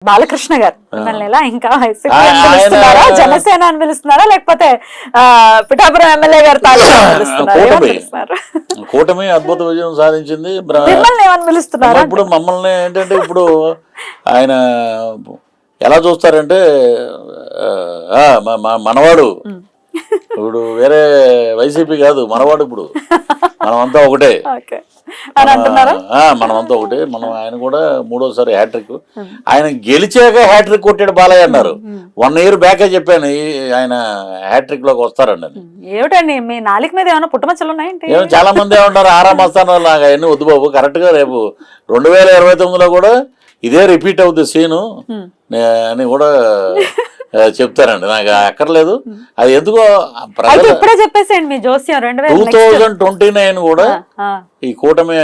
బాలకృష్ణ గారు మిమ్మల్ని ఎలా ఇంకా వైసీపీ అని పిలుస్తున్నారా, జనసేన అని పిలుస్తున్నారా, లేకపోతే పిఠాపురం ఎమ్మెల్యే గారు తాలూకా అని పిలుస్తున్నారా, ఏమని పిలుస్తున్నారు? కూటమి అద్భుత విజయం సాధించింది. మిమ్మల్ని ఏమని పిలుస్తున్నారా? ఇప్పుడు మమ్మల్ని ఏంటంటే ఇప్పుడు ఆయన ఎలా చూస్తారంటే మనవాడు ఇప్పుడు వేరే వైసీపీ కాదు, మనవాడు ఇప్పుడు మనమంతా ఒకటే మనమంతా ఒకటే. మనం ఆయన కూడా 3వ హ్యాట్రిక్, ఆయన గెలిచాక హ్యాట్రిక్ కొట్టాడు బాలయ్య అన్నారు. 1 year బ్యాకే చెప్పాను ఆయన హ్యాట్రిక్ లోకి వస్తారండి అని. ఏమిటండి మీ నాలుగు మీద ఏమైనా పుట్టమచ్చలు ఉన్నాయంటే? చాలా మంది ఏమంటారు ఆరామ స్థానాలు నాకు అవన్నీ వద్దు బాబు, కరెక్ట్ గా రేపు 2029లో కూడా ఇదే రిపీట్ అవుతుంది సీను అని కూడా చెప్తారండి. నాకు అక్కర్లేదు అది ఎందుకో. ఇప్పుడే చెప్పేసేయండి మీ జోస్యం 2029 కూడా ఈ కూటమి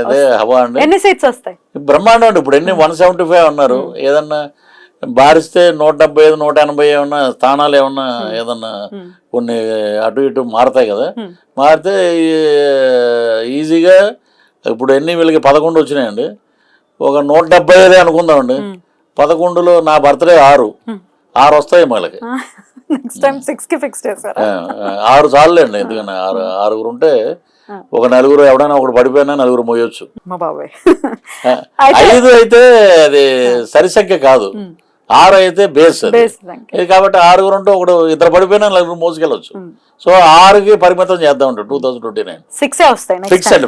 అదే హవా అండి. ఎన్ని సీట్స్ వస్తాయి? బ్రహ్మాండం అండి. ఇప్పుడు ఎన్ని 175 అన్నారు, ఏదన్నా బారిస్తే 175 180 ఏమన్నా స్థానాలు ఏమన్నా ఏదన్నా కొన్ని అటు ఇటు మారుతాయి కదా. మారితే ఈజీగా ఇప్పుడు ఎన్ని వీళ్ళకి 11 వచ్చినాయండి, ఒక 175 అనుకుందామండి. 11లో నా బర్త్డే 6 వస్తాయి వాళ్ళకి. 6 చాలు అండి. ఎందుకన్నా 6 ఉంటే ఒక 4 ఎవడైనా ఒకటి పడిపోయినా 4 మోయొచ్చు. 5 అయితే అది సరిసంఖ్య కాదు, 6 అయితే బేస్ కాబట్టి 6 ఉంటే ఒకడు 2 పడిపోయినా 4 మోసుకెళ్ళొచ్చు. సో 6కి పరిమితం చేద్దాం 2029. 6 వస్తాయి ఫిక్స్ అండి,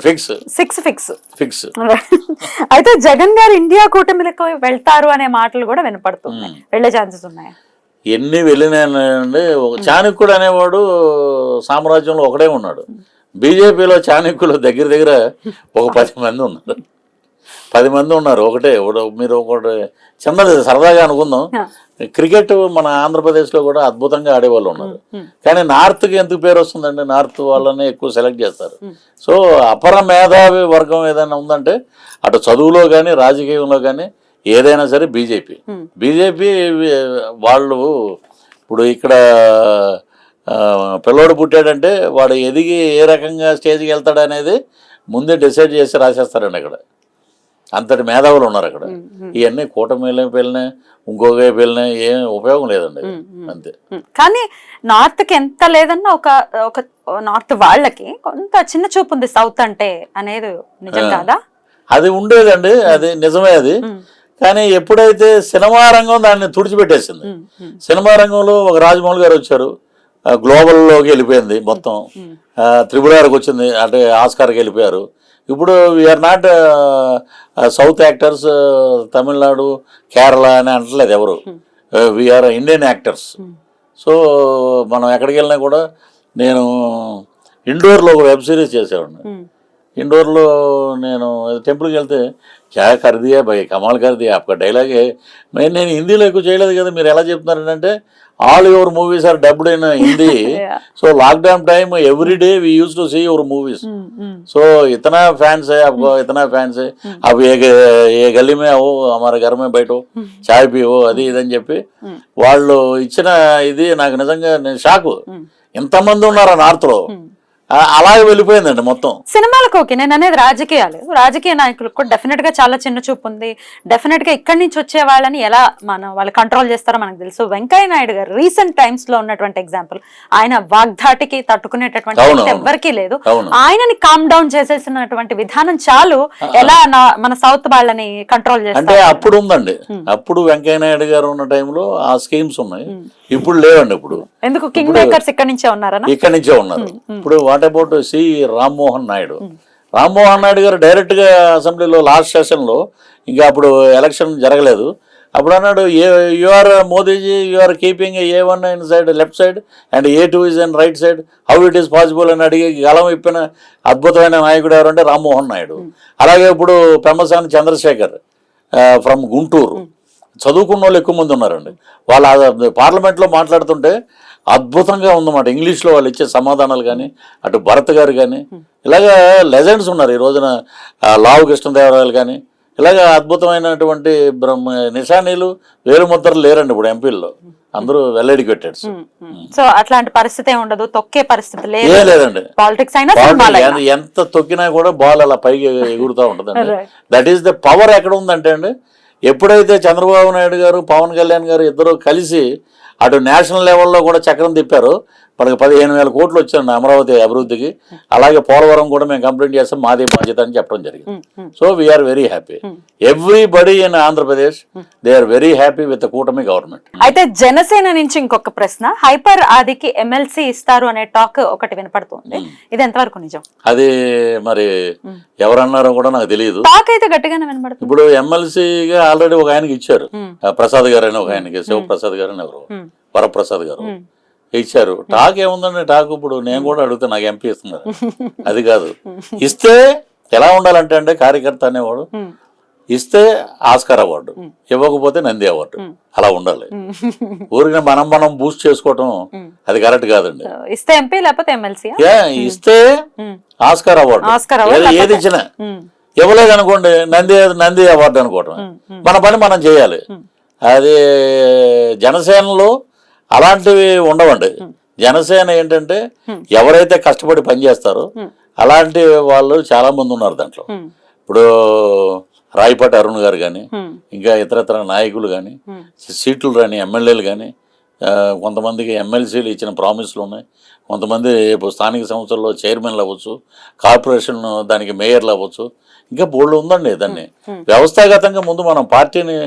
ఫిక్స్. అయితే జగన్ గారు ఇండియా కూటమిలకు వెళ్తారు అనే మాటలు కూడా వినపడుతున్నాయి, వెళ్ళే ఛాన్సెస్ ఉన్నాయి. ఎన్ని వెళ్ళినాయండి. చాణక్యుడు అనేవాడు సామ్రాజ్యంలో ఒకడే ఉన్నాడు. బీజేపీలో చాణక్యులు దగ్గర ఒక 10 మంది ఉన్నారు. 10 మంది ఉన్నారు. ఒకటే మీరు ఒకటి చిన్నది సరదాగా అనుకుందాం, క్రికెట్ మన ఆంధ్రప్రదేశ్లో కూడా అద్భుతంగా ఆడేవాళ్ళు ఉన్నారు. కానీ నార్త్కి ఎందుకు పేరు వస్తుందండి? నార్త్ వాళ్ళని ఎక్కువ సెలెక్ట్ చేస్తారు. సో అపర మేధావి వర్గం ఏదైనా ఉందంటే అటు చదువులో కానీ రాజకీయంలో కానీ ఏదైనా సరే బీజేపీ వాళ్ళు. ఇప్పుడు ఇక్కడ పిల్లోడు పుట్టాడంటే వాడు ఎదిగి ఏ రకంగా స్టేజ్కి వెళ్తాడు అనేది ముందే డిసైడ్ చేసి రాసేస్తారండి అక్కడ. అంతటి మేధావులు ఉన్నారు అక్కడ. ఇవన్నీ కూటమిలో వెళ్ళినా ఇంకొక వెళ్ళినా ఏం ఉపయోగం లేదండి, అంతే. కానీ నార్త్కి ఎంత లేదన్నా ఒక నార్త్ వాళ్ళకి కొంత చిన్న చూపు ఉంది సౌత్ అంటే అనేది నిజం కాదా? అది ఉండేదండి, అది నిజమే. అది కానీ ఎప్పుడైతే సినిమా రంగం దాన్ని తుడిచిపెట్టేసింది, సినిమా రంగంలో ఒక రాజమౌళి గారు వచ్చారు, గ్లోబల్లోకి వెళ్ళిపోయింది మొత్తం. త్రిపురాకి వచ్చింది అంటే ఆస్కార్కి వెళ్ళిపోయారు. ఇప్పుడు we are not south actors, Tamil Nadu Kerala అని అంటలేదు ఎవరు, వీఆర్ ఇండియన్ యాక్టర్స్. సో మనం ఎక్కడికి వెళ్ళినా కూడా, నేను ఇండోర్లో ఒక వెబ్ సిరీస్ చేసేవాడిని. ఇండోర్లో నేను టెంపుల్కి వెళ్తే క్యా కర్ దియా భయ్, కమాల్ కర్ దియా ఆప్కా డైలాగ్. నేను హిందీలో ఎక్కువ చేయలేదు కదా, మీరు ఎలా చెప్తున్నారంటే all your movies are dubbed in Hindi. So lockdown time every day we used to see your movies. So इतना फैंस है आपको, इतना फैंस है. अब ये गली में आओ, हमारे घर में बैठो, చాయ్ పియో, అది ఇదని చెప్పి వాళ్ళు ఇచ్చిన ఇది నాకు నిజంగా నేను షాకు. ఎంతమంది ఉన్నారా నార్త్లో, అలాగే వెళ్ళిపోయిందండి మొత్తం. సినిమాలకు ఓకే, నేను అనేది రాజకీయాలు, రాజకీయ నాయకులకు కూడా డెఫినెట్ గా చాలా చిన్న చూపు ఉంది. డెఫినెట్ గా ఇక్కడి నుంచి వచ్చే వాళ్ళని ఎలా వాళ్ళు కంట్రోల్ చేస్తారో మనకు తెలుసు. వెంకయ్య నాయుడు గారు రీసెంట్ టైమ్స్ లో ఉన్నటువంటి ఎగ్జాంపుల్. ఆయన వాగ్దాటికి తట్టుకునేటటువంటి ఎవ్వరికీ లేదు. ఆయనని కామ్ డౌన్ చేసేసినటువంటి విధానం చాలు ఎలా మన సౌత్ వాళ్ళని కంట్రోల్ చేస్తారు. అంటే అప్పుడు ఉందండి, అప్పుడు వెంకయ్య నాయుడు గారు ఉన్న టైంలో ఆ స్కీమ్స్ ఉన్నాయి, ఇప్పుడు లేవండి. ఇప్పుడు ఎందుకు కింగ్ మేకర్స్ ఇక్కడ నుంచే ఉన్నారా? ఇక్కడ నుంచే ఉన్నారు. ఇప్పుడు what about C Rammohan Naidu గారు డైరెక్ట్ గా అసెంబ్లీలో లాస్ట్ సెషన్ లో, ఇంకా అప్పుడు ఎలక్షన్ జరగలేదు, అప్పుడు అన్నాడు you are Modiji you are keeping A1 in side left side and A2 is in right side, how it is possible అని అడిగి గలం ఇప్పిన అద్భుతమైన నాయకుడు ఎవరంటే రామ్మోహన్ నాయుడు. అలాగే ఇప్పుడు పెమ్మసాని చంద్రశేఖర్ ఫ్రమ్ గుంటూరు, చదువుకున్న వాళ్ళు ఎక్కువ మంది ఉన్నారండి. వాళ్ళు పార్లమెంట్లో మాట్లాడుతుంటే అద్భుతంగా ఉందన్నమాట. ఇంగ్లీష్లో వాళ్ళు ఇచ్చే సమాధానాలు కానీ, అటు భరత్ గారు కానీ, ఇలాగా లెజెండ్స్ ఉన్నారు ఈ రోజున. లావు కృష్ణదేవరాయలు కానీ, ఇలాగ అద్భుతమైనటువంటి నిశానీలు వేలుముద్రలు లేరండి ఇప్పుడు ఎంపీల్లో, అందరూ వెల్ ఎడ్యుకేటెడ్స్. సో అట్లాంటి పరిస్థితి ఉండదు, తొక్కే పరిస్థితి లేదండి. పాలిటిక్స్ అయినా ఎంత తొక్కినా కూడా బాల్ అలా పైకి ఎగురుతూ ఉంటుందండి. That is the power. ఎక్కడ ఉందంటే అండి, ఎప్పుడైతే చంద్రబాబు నాయుడు గారు పవన్ కళ్యాణ్ గారు ఇద్దరు కలిసి అటు నేషనల్ లెవెల్లో కూడా చక్రం తిప్పారు, మనకి 15,000 కోట్లు వచ్చాయండి అమరావతి అభివృద్ధికి. అలాగే పోలవరం కూడా మేము కంప్లీట్ చేస్తాం, మాది బాధ్యత అని చెప్పడం జరిగింది. So we are very happy. Everybody in Andhra Pradesh they are very happy with కూటమి గవర్నమెంట్. అయితే జనసేన నుంచి ఇంకొక ప్రశ్న, హైపర్ ఆదికి ఎమ్మెల్సీ ఇస్తారు అనే టాక్ ఒకటి వినపడుతుంది, ఇది ఎంతవరకు నిజం? అది మరి ఎవరన్నారో కూడా నాకు తెలియదు. టాక్ అయితే గట్టిగానే వినపడుతుంది. ఇప్పుడు ఎమ్మెల్సీగా ఆల్రెడీ ఒక ఆయనకి ఇచ్చారు, ప్రసాద్ గారు అని ఒక ఆయనకి, శివప్రసాద్ గారు అని ఎవరు, వరప్రసాద్ గారు ఇచ్చారు. టాక్ ఏముందండి, టాక్ ఇప్పుడు నేను కూడా అడుగుతా, నాకు ఎంపీ ఇస్తున్నారు అది కాదు. ఇస్తే ఎలా ఉండాలంటే అండి, కార్యకర్త అనేవాడు ఇస్తే ఆస్కార్ అవార్డు, ఇవ్వకపోతే నంది అవార్డు, అలా ఉండాలి. ఊరికి మనం బూస్ట్ చేసుకోవటం అది కరెక్ట్ కాదండి. ఇస్తే ఎంపీ లేకపోతే ఎమ్మెల్సీ, ఇస్తే ఆస్కార్ అవార్డు, ఏది ఇచ్చినా. ఇవ్వలేదు అనుకోండి నంది అవార్డు అనుకోవటం. మన పని మనం చేయాలి. అది జనసేనలో అలాంటివి ఉండవండి. జనసేన ఏంటంటే ఎవరైతే కష్టపడి పనిచేస్తారో అలాంటి వాళ్ళు చాలా మంది ఉన్నారు దాంట్లో. ఇప్పుడు రాయపాటి అరుణ్ గారు కానీ, ఇంకా ఇతరత్ర నాయకులు కానీ, సీట్లు రాని ఎమ్మెల్యేలు కానీ, కొంతమందికి ఎమ్మెల్సీలు ఇచ్చిన ప్రామిస్లు ఉన్నాయి. కొంతమంది స్థానిక సంస్థల్లో చైర్మన్లు అవ్వచ్చు, కార్పొరేషన్ దానికి మేయర్లు అవ్వచ్చు, ఇంకా బోర్డు ఉందండి. దాన్ని వ్యవస్థాగతంగా ముందు మనం పార్టీని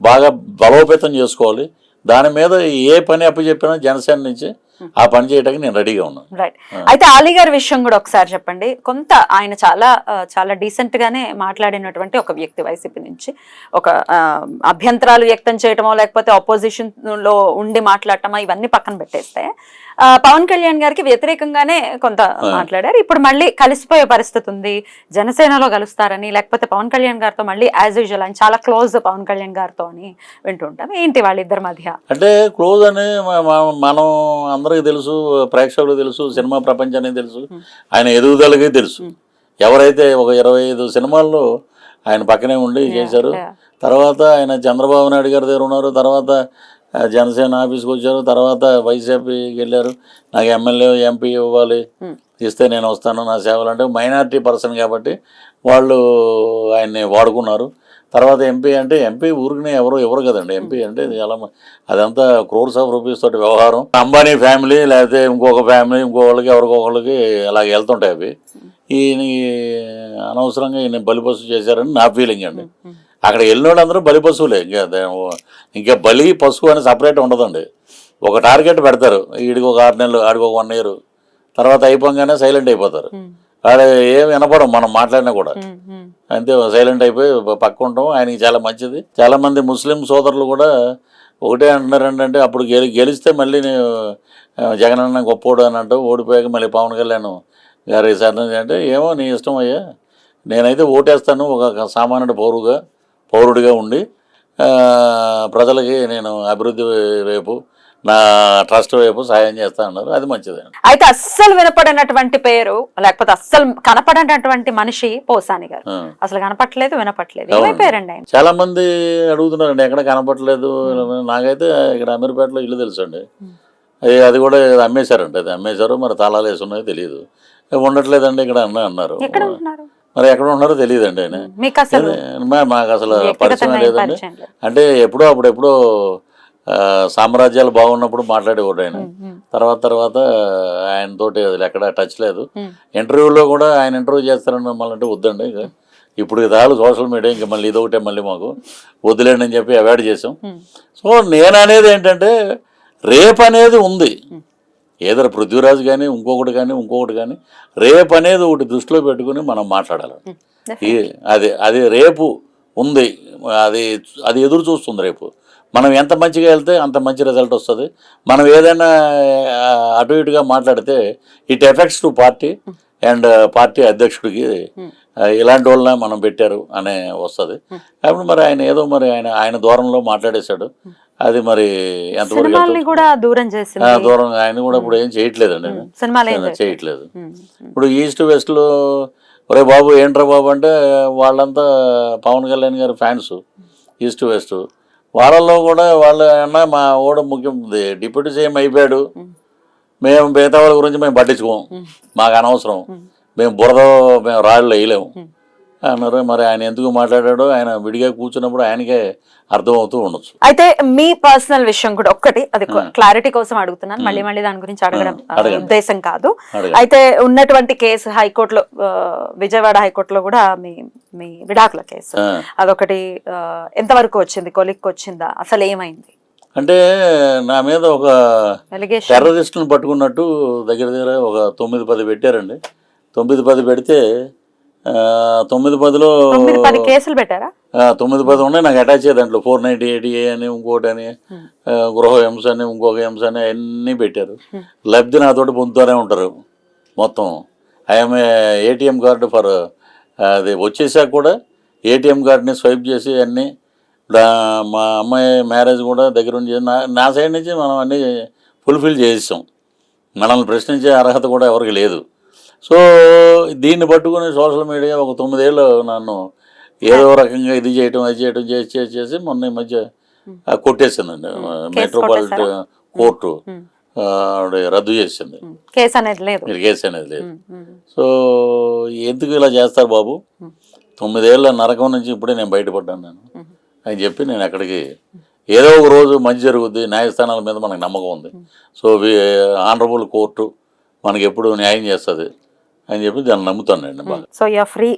బాగా బలోపేతం చేసుకోవాలి. దాని మీద ఏ పని అప్పచెప్పినా జనసేన నుంచి ఆ పని చేయడానికి నేను రెడీగా ఉన్నాను. రైట్. అయితే అలీ గారి విషయం కూడా ఒకసారి చెప్పండి. కొంత ఆయన చాలా డీసెంట్ గానే మాట్లాడినటువంటి ఒక వ్యక్తి, వైసీపీ నుంచి ఒక అభ్యంతరాలు వ్యక్తం చేయటమో లేకపోతే ఆపోజిషన్ లో ఉండి మాట్లాడటమో ఇవన్నీ పక్కన పెట్టేస్తే పవన్ కళ్యాణ్ గారికి వ్యతిరేకంగానే కొంత మాట్లాడారు. ఇప్పుడు మళ్ళీ కలిసిపోయే పరిస్థితి ఉంది, జనసేనలో కలుస్తారని, లేకపోతే పవన్ కళ్యాణ్ గారితో మళ్ళీ యాజ్ యూజువల్ ఆయన చాలా క్లోజ్ పవన్ కళ్యాణ్ గారితో అని వింటుంటాం. ఏంటి వాళ్ళిద్దరి మధ్య? అంటే క్లోజ్ అని మనం అందరికీ తెలుసు, ప్రేక్షకులకు తెలుసు, సినిమా ప్రపంచానికి తెలుసు, ఆయన ఎదుగుదలకి తెలుసు. ఎవరైతే ఒక 25 సినిమాల్లో ఆయన పక్కనే ఉండి చేశారు. తర్వాత ఆయన చంద్రబాబు నాయుడు గారి దగ్గర ఉన్నారు, తర్వాత జనసేన ఆఫీస్కి వచ్చారు, తర్వాత వైసీపీకి వెళ్ళారు. నాకు ఎమ్మెల్యే ఎంపీ ఇవ్వాలి, ఇస్తే నేను వస్తాను నా సేవలు అంటే, మైనారిటీ పర్సన్ కాబట్టి వాళ్ళు ఆయన్ని వాడుకున్నారు. తర్వాత ఎంపీ అంటే ఎంపీ ఊరికి ఎవరు కదండి. ఎంపీ అంటే చాలా అదంతా క్రోర్స్ ఆఫ్ రూపీస్ తోటి వ్యవహారం. అంబానీ ఫ్యామిలీ లేకపోతే ఇంకొక ఫ్యామిలీ ఇంకొకళ్ళకి ఎవరికొకళ్ళకి అలాగే వెళ్తుంటాయి అవి. ఈయన అనవసరంగా ఈయన బలిపశు చేశారని నా ఫీలింగ్ అండి. అక్కడ వెళ్ళిన వాళ్ళు అందరూ బలి పశువులే. ఇంకా బలి పశువు అని సపరేట్ ఉండదండి. ఒక టార్గెట్ పెడతారు, వీడికి ఒక 6 నెలలు, ఆడికి ఒక 1 year, తర్వాత అయిపోగానే సైలెంట్ అయిపోతారు. వాడు ఏమి వినపడం మనం మాట్లాడినా కూడా, అంతే సైలెంట్ అయిపోయి పక్క ఉంటాం. ఆయనకి చాలా మంచిది. చాలా మంది ముస్లిం సోదరులు కూడా ఒకటే అంటున్నారు ఏంటంటే, అప్పుడు గెలిస్తే మళ్ళీ నేను జగనన్న గొప్పోడు అని అంటూ, ఓడిపోయాక మళ్ళీ పవన్ కళ్యాణ్ గారు సార్ అంటే, ఏమో నీ ఇష్టం అయ్యా, నేనైతే ఓటేస్తాను ఒక సామాన్యుడు పౌరుడిగా ఉండి ప్రజలకి నేను అభివృద్ధి వైపు నా ట్రస్ట్ వైపు సాయం చేస్తా అన్నారు. అది మంచిది. అయితే అస్సలు వినపడినటువంటి పేరు లేకపోతే అస్సలు కనపడినటువంటి మనిషి పోసాని గారు. అసలు కనపట్లేదు, వినపట్లేదు. ఏమైపోయారండి ఆయన? చాలా మంది అడుగుతున్నారండి, ఎక్కడ కనపట్లేదు. నాకైతే ఇక్కడ అమీర్పేటలో ఇల్లు తెలుసు అండి, అది కూడా అమ్మేశారండి. అది అమ్మేశారు, మరి తాళాలు వేసి ఉన్నాయో తెలియదు. ఉండట్లేదండి ఇక్కడ అన్నారు. మరి ఎక్కడ ఉన్నారో తెలియదండి ఆయన. మాకు అసలు పరిచయం లేదండి. అంటే అప్పుడెప్పుడో సామ్రాజ్యాలు బాగున్నప్పుడు మాట్లాడేవాడు ఆయన. తర్వాత ఆయనతోటి ఎక్కడ టచ్ లేదు. ఇంటర్వ్యూలో కూడా ఆయన ఇంటర్వ్యూ చేస్తారని మిమ్మల్ని అంటే వద్దండి, ఇప్పుడు చాలు సోషల్ మీడియా, ఇంకా మళ్ళీ ఇదొకటే మళ్ళీ మాకు వద్దులేండి అని చెప్పి అవాయిడ్ చేసాం. సో నేను అనేది ఏంటంటే, రేపు అనేది ఉంది. ఏదో పృథ్వీరాజ్ కానీ ఇంకొకటి కానీ రేపు అనేది ఒకటి దృష్టిలో పెట్టుకుని మనం మాట్లాడాలి. అది రేపు ఉంది, అది ఎదురు చూస్తుంది. రేపు మనం ఎంత మంచిగా వెళ్తే అంత మంచి రిజల్ట్ వస్తుంది. మనం ఏదైనా అటు ఇటుగా మాట్లాడితే it affects to party and party అధ్యక్షుడికి ఇలాంటి వాళ్ళనే మనం పెట్టారు అనే వస్తుంది. కాబట్టి మరి ఆయన ఏదో మరి ఆయన దూరంలో మాట్లాడేశాడు. అది మరి ఎంతవరకు కూడా దూరం ఆయన కూడా ఇప్పుడు ఏం చేయట్లేదండి, చేయట్లేదు. ఇప్పుడు ఈస్ట్ వెస్ట్ లో ఒరే బాబు ఏంట్రా బాబు అంటే వాళ్ళంతా పవన్ కళ్యాణ్ గారి ఫ్యాన్స్. ఈస్ట్ వెస్ట్ వాళ్ళల్లో కూడా వాళ్ళు అన్నా మా ఓడ ముఖ్యం డిప్యూటీ సీఎం అయిపోయాడు, మేము మిగతా వాళ్ళ గురించి మేము పట్టించుకోం, మాకు అనవసరం, మేము రాళ్ళు వేయలేము అన్నారు. మరి ఆయన ఎందుకు మాట్లాడాడో ఆయన విడిగా కూర్చున్నప్పుడు ఆయనకే అర్థమవుతూ ఉండొచ్చు. అయితే మీ పర్సనల్ విషయం కూడా ఒక్కటి, అది క్లారిటీ కోసం అడుగుతున్నాను, మళ్ళీ మళ్ళీ దాని గురించి అడగడం ఉద్దేశం కాదు. అయితే ఉన్నటువంటి కేసు హైకోర్టులో, విజయవాడ హైకోర్టులో కూడా మీ విడాకుల కేసు, అదొకటి ఎంతవరకు వచ్చింది, కొలిక్కి వచ్చిందా, అసలు ఏమైంది? అంటే నా మీద ఒక టెర్రరిస్టులను పట్టుకున్నట్టు దగ్గర దగ్గర ఒక 9-10 పెట్టారండి. 9-10 పెడితే 9-10లో 9-10 కేసులు పెట్టారా? 9-10 ఉన్నాయి నాకు అటాచ్ అయ్యే దాంట్లో. 498A అని, ఇంకోటి అని, గృహ హింస అని, ఇంకొక హింస అని అన్నీ పెట్టారు. లబ్ధి నాతోటి పొందుతూనే ఉంటారు మొత్తం. ఐఎమ్ ఏటీఎం కార్డు ఫర్ అది వచ్చేసాక కూడా ఏటీఎం కార్డుని స్వైప్ చేసి అన్నీ. మా అమ్మాయి మ్యారేజ్ కూడా దగ్గర ఉండి నా సైడ్ నుంచి మనం అన్నీ ఫుల్ఫిల్ చేసాం. మనల్ని ప్రశ్నించే అర్హత కూడా ఎవరికి లేదు. సో దీన్ని పట్టుకుని సోషల్ మీడియా ఒక 9 ఏళ్ళు నన్ను ఏదో రకంగా ఇది చేయటం అది చేయటం చేసి మొన్న ఈ మధ్య కొట్టేసిందండి. మెట్రోపాలిటన్ కోర్టు రద్దు చేసింది. కేసు అనేది లేదు. కేసు అనేది లేదు. సో ఎందుకు ఇలా చేస్తారు బాబు, 9 ఏళ్ళ నరకం నుంచి ఇప్పుడే నేను బయటపడ్డాను అని చెప్పి నేను అక్కడికి ఏదో ఒక రోజు మంచి జరుగుద్ది, న్యాయస్థానాల మీద మనకు నమ్మకం ఉంది. సో ఆనరబుల్ కోర్టు మనకి ఎప్పుడు న్యాయం చేస్తుంది అని చెప్పి దాన్ని నమ్ముతానండి బాగా. So you are free